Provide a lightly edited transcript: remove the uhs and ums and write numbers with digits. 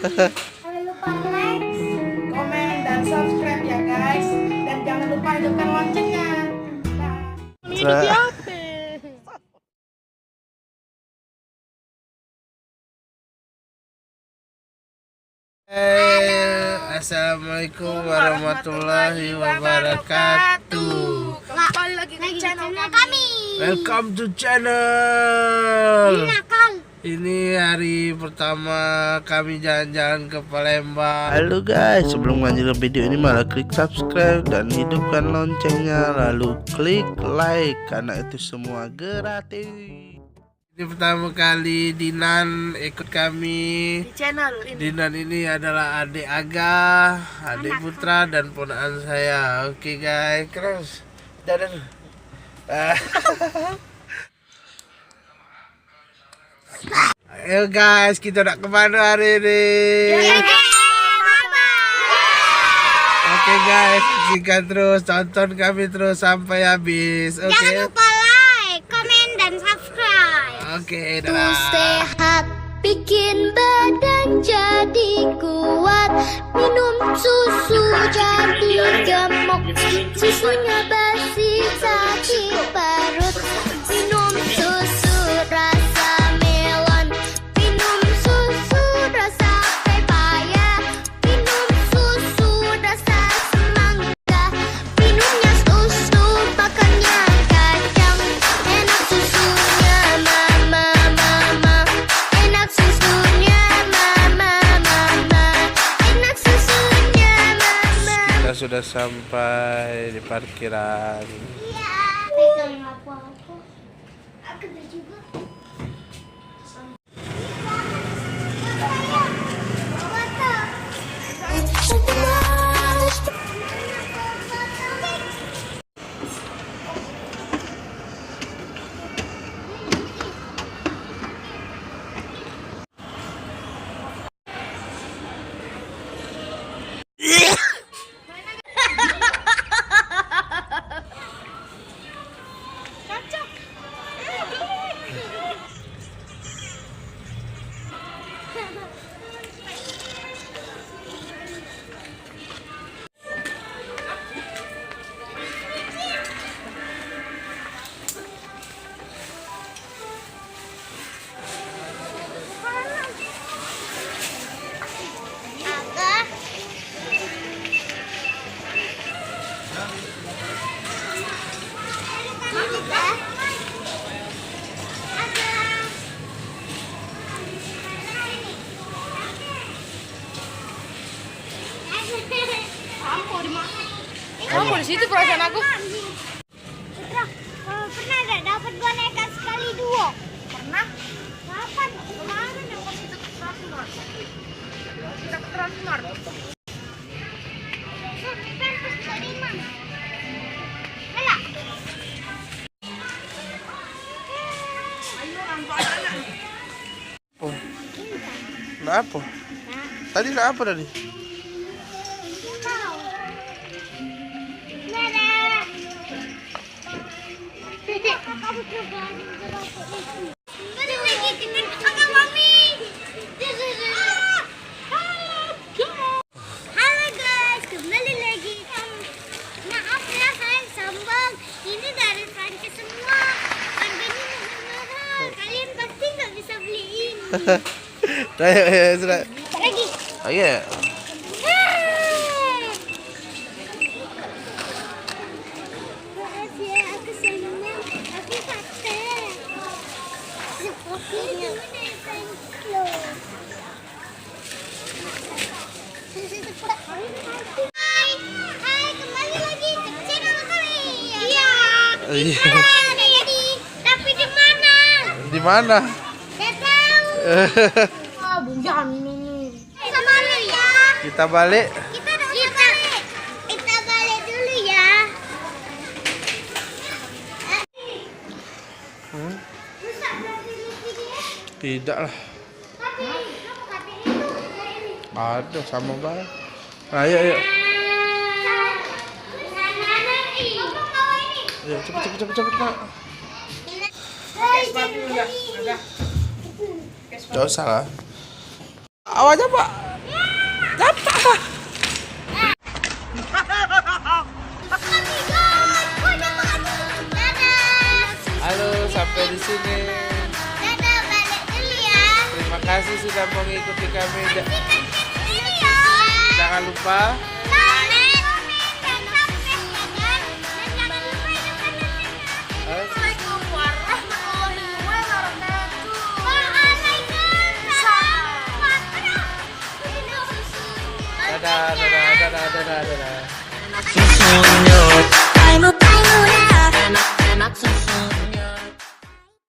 Jangan lupa like, komen, dan subscribe ya guys. Dan jangan lupa hidupkan loncengnya. Assalamualaikum warahmatullahi wabarakatuh. Kembali lagi ke channel kami. Welcome to channel. Nakal. Ini hari pertama kami jalan-jalan ke Palembang. Halo guys, sebelum lanjut ke video ini malah klik subscribe dan hidupkan loncengnya, lalu klik like karena itu semua gratis. Ini pertama kali Dinan ikut kami Di channel ini. Dinan ini adalah adik Aga, adik Putra dan ponakan saya. Oke guys, terus dadah. Ayo guys, kita nak kemana hari ini? Oke guys, saksikan terus, tonton kami terus sampai habis. Oke. Jangan lupa like, komen, dan subscribe. Oke, Tuh dah. sehat, bikin badan jadi kuat. Minum susu jadi gemuk. Susunya basi sakit perut. Minum susu rasa melon. Minum susu rasa pepaya. Minum susu rasa semangka. Minumnya susu makannya kacang. Enak susunya mama mama. Enak susunya mama mama. Enak susunya mama. Kita sudah sampai di parkiran. Pegang apa-apa. Aku juga. Kamu di situ perasaan aku. Putra, pernah gak dapat boneka sekali duo? Pernah? Kapan? Kemarin yang pas itu ke Transmart. Kita ke Transmart. Pampers kelima. Hela. Ayo nampak anak. Oh. Nah apa? Tadi nak apa tadi? Kamu coba balik lagi dengan kakak mami. Halo guys, kembali lagi. Maaf ya saya sombong. Ini dari Prancis semua. Harganya murah. Kalian pasti nggak bisa beliin. Ayo, sudah. Lagi. Ayo. Maaf ya, aku senang. Aku capek. Oke, Hai, hai, kembali lagi ke channel kami. Iya. Iya. Jadi, tapi di mana? Di mana? Tidak tahu. Ah, bujan ini. Sama lu ya. Kita balik. Kita balik. Kita balik dulu ya. Rusak berarti video. Tidak lah. Tapi kamu katain itu ya ini. Ada sama banget. Ayo, ayo. Ayo, cepet, Nak. Gak usah lah. Awalnya Pak. sini. Dadah, balik dulu ya. Terima kasih sudah mengikuti kami. Sikat dulu ya. Jangan lupa Komen, dan subscribe ya kan. Dan jangan lupa hidupkan loncengnya. Assalamualaikum warahmatullahi wabarakatuh. dadah, dadah, dadah, dadah, dadah. Waalaikumsalam.